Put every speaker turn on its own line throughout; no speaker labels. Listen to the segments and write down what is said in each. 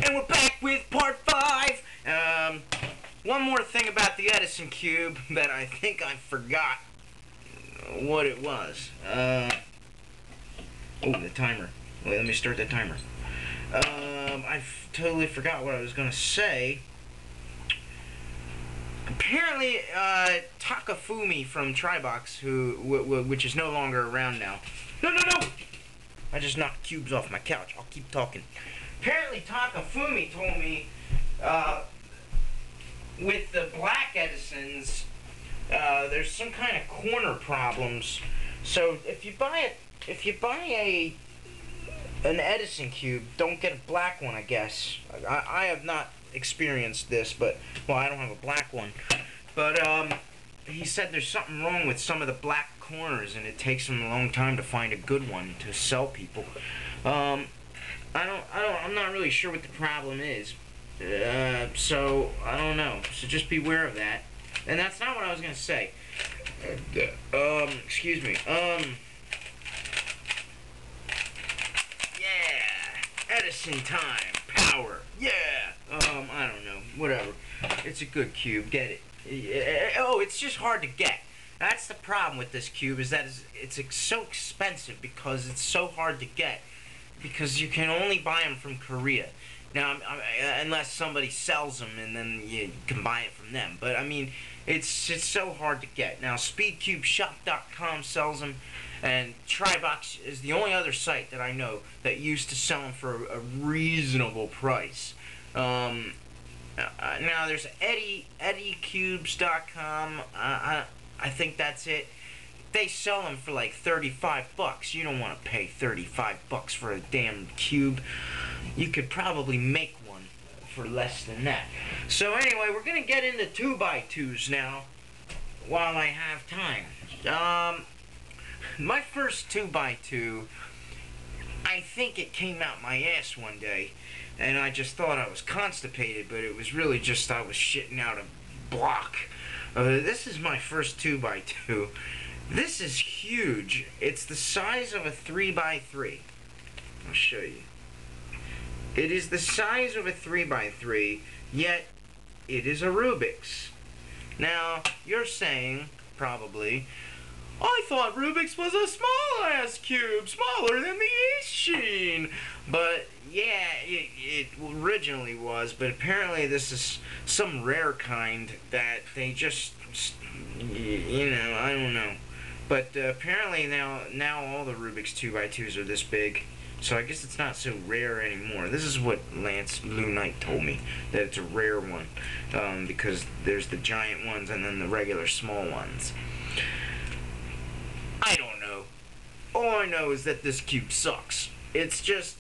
And we're back with part 5. One more thing about the Edison cube that I think I forgot what it was. Oh, the timer. Wait, let me start the timer. I totally forgot what I was gonna say. Apparently, Takafumi from Tribox, which is no longer around now. No! I just knocked cubes off my couch. I'll keep talking. Apparently, Takafumi told me, with the black Edisons, there's some kind of corner problems. So if you buy an Edison cube, don't get a black one, I guess. I have not experienced this, but, well, I don't have a black one. But, he said there's something wrong with some of the black corners, and it takes him a long time to find a good one to sell people. I'm not really sure what the problem is. So, I don't know. So just beware of that. And that's not what I was gonna say. Excuse me. Yeah! Edison time! Power! Yeah! I don't know. Whatever. It's a good cube. Get it. Oh, it's just hard to get. That's the problem with this cube, is that it's so expensive because it's so hard to get. Because you can only buy them from Korea. Now, unless somebody sells them and then you can buy it from them. But, I mean, it's so hard to get. Now, SpeedCubeShop.com sells them, and Tribox is the only other site that I know that used to sell them for a reasonable price. Now, there's EddieCubes.com. I think that's it. They sell them for like 35 bucks. You don't want to pay 35 bucks for a damn cube. You could probably make one for less than that. So anyway, we're going to get into 2x2s now while I have time. My first 2x2, I think it came out my ass one day, and I just thought I was constipated, but it was really just I was shitting out a block. This is my first 2x2. This is huge. It's the size of a 3x3. I'll show you. It is the size of a 3x3, yet it is a Rubik's. Now, you're saying, probably, I thought Rubik's was a small-ass cube, smaller than the East Sheen. But, yeah, it originally was, but apparently this is some rare kind that they just, you know, I don't know. But apparently now all the Rubik's 2x2s are this big, so I guess it's not so rare anymore. This is what Lance Blue Knight told me, that it's a rare one, because there's the giant ones and then the regular small ones. I don't know. All I know is that this cube sucks. It's just,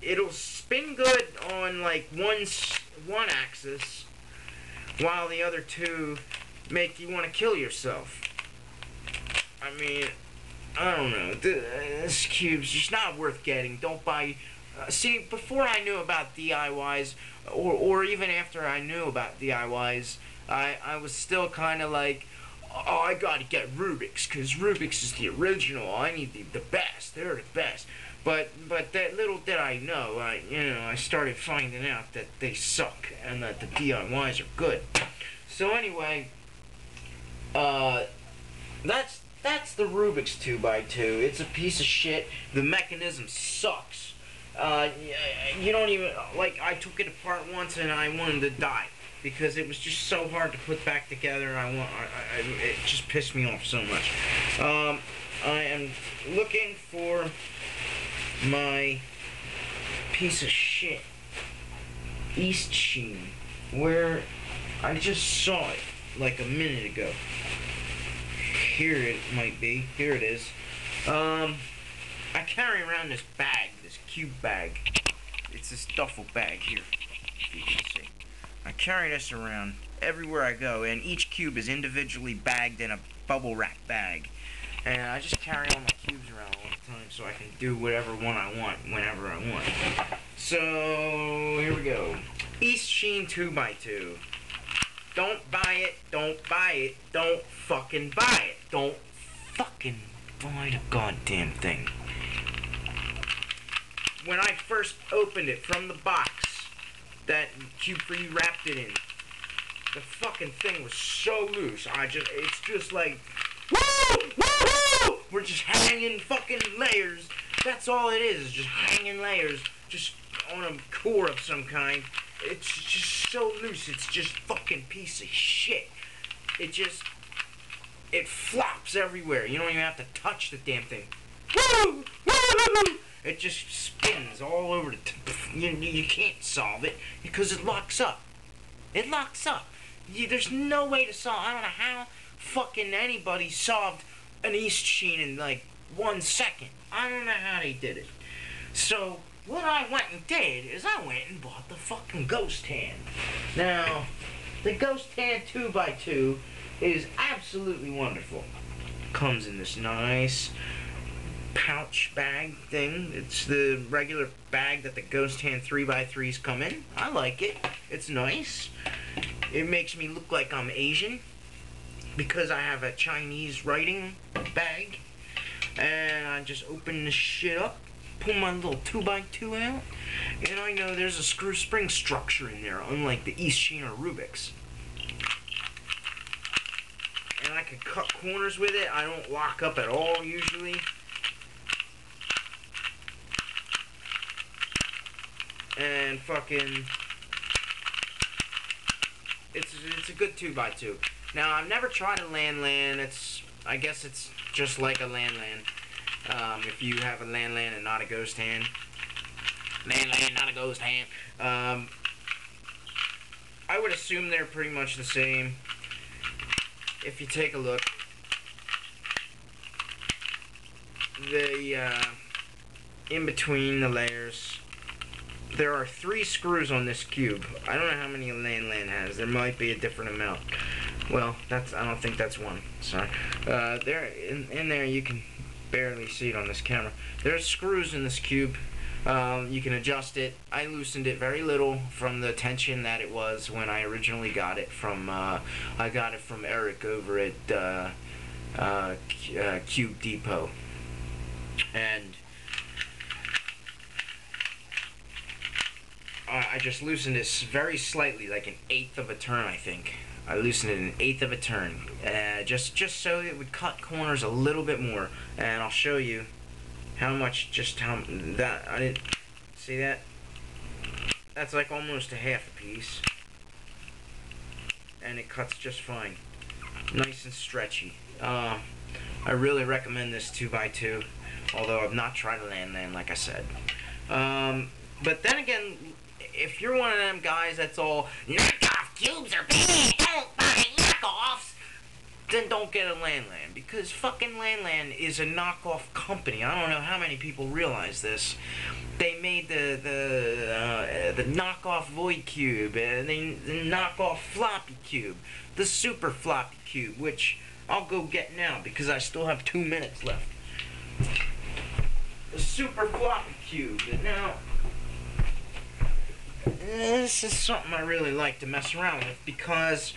it'll spin good on like one axis, while the other two make you want to kill yourself. I mean, I don't know. This cube's just not worth getting. Don't buy. See, before I knew about DIYs, or even after I knew about DIYs, I was still kind of like, oh, I gotta get Rubik's, because Rubik's is the original. I need the best. They're the best. But that little did I know, I started finding out that they suck and that the DIYs are good. So anyway, that's the Rubik's 2x2. It's a piece of shit. The mechanism sucks. You don't even, like, I took it apart once and I wanted to die because it was just so hard to put back together. It just pissed me off so much. I am looking for my piece of shit East Sheen, where I just saw it like a minute ago. Here it might be. Here it is. I carry around this bag, this cube bag. It's this duffel bag here, if you can see. I carry this around everywhere I go, and each cube is individually bagged in a bubble wrap bag. And I just carry all my cubes around all the time so I can do whatever one I want, whenever I want. So, here we go. East Sheen 2x2. Don't buy it, don't buy it, don't fucking buy it. Don't fucking buy the goddamn thing. when I first opened it from the box that Cube 3 wrapped it in, the fucking thing was so loose. It's just like, woo, woo, we're just hanging fucking layers. That's all it is just hanging layers, just on a core of some kind. It's just so loose. It's just fucking piece of shit. It flops everywhere. You don't even have to touch the damn thing. Woo, woo. It just spins all over the you can't solve it because it locks up. It locks up. There's no way to solve. I don't know how fucking anybody solved an East Sheen in like 1 second. I don't know how they did it. So what I went and did is I went and bought the fucking Ghost Hand. Now, the Ghost Hand 2x2 is absolutely wonderful. Comes in this nice pouch bag thing. It's the regular bag that the Ghost Hand 3x3s come in. I like it. It's nice. It makes me look like I'm Asian because I have a Chinese writing bag. And I just open this shit up, pull my little 2x2 out, and I know there's a screw spring structure in there, unlike the East Sheen or Rubik's. And I can cut corners with it. I don't lock up at all usually. And fucking, it's a good 2x2. Now I've never tried a Lan. I guess it's just like a Lan. If you have a Lan and not a Ghost Hand. Lan, not a Ghost Hand. I would assume they're pretty much the same. If you take a look, in between the layers, there are 3 screws on this cube. I don't know how many Lan has. There might be a different amount. Well, I don't think that's one. Sorry. There in there you can barely see it on this camera. There's screws in this cube. You can adjust it. I loosened it very little from the tension that it was when I originally got it from. I got it from Eric over at Cube Depot, and I just loosened it very slightly, like 1/8 of a turn, I think. I loosened it 1/8 of a turn, just so it would cut corners a little bit more. And I'll show you how much, that, I didn't, see that? That's like almost a half a piece. And it cuts just fine. Nice and stretchy. I really recommend this 2x2, although I've not tried a Lan like I said. But then again, if you're one of them guys that's all, knockoff cubes are bad, don't buy knockoffs, then don't get a Lan, because fucking Lan is a knockoff company. I don't know how many people realize this. They made the knockoff Void Cube, and the knockoff Floppy Cube, the Super Floppy Cube, which I'll go get now because I still have 2 minutes left. The Super Floppy Cube. Now, this is something I really like to mess around with because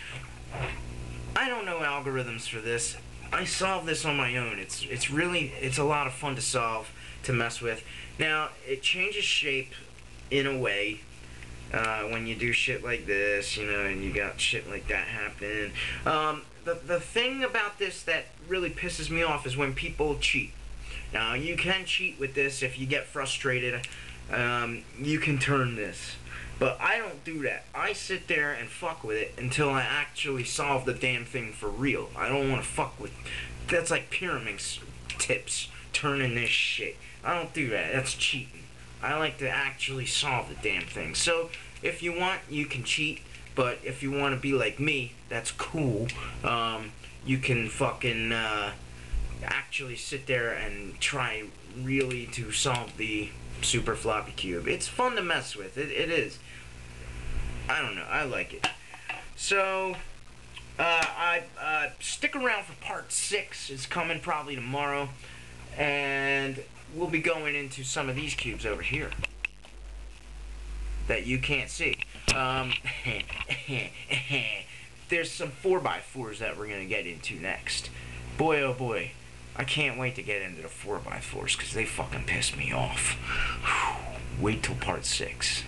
I don't know algorithms for this. I solve this on my own. It's a lot of fun to solve, to mess with. Now, it changes shape in a way when you do shit like this, and you got shit like that happening. The thing about this that really pisses me off is when people cheat. Now, you can cheat with this if you get frustrated. You can turn this. But I don't do that. I sit there and fuck with it until I actually solve the damn thing for real. I don't want to fuck with... That's like pyramid tips, turning this shit. I don't do that. That's cheating. I like to actually solve the damn thing. So, if you want, you can cheat. But if you want to be like me, that's cool. You can fucking actually sit there and try really to solve the Super Floppy Cube. It's fun to mess with. It is. I don't know. I like it. So, stick around for part 6. It's coming probably tomorrow. And we'll be going into some of these cubes over here that you can't see. There's some 4x4s that we're going to get into next. Boy, oh boy. I can't wait to get into the 4x4s because they fucking piss me off. Whew. wait till part 6.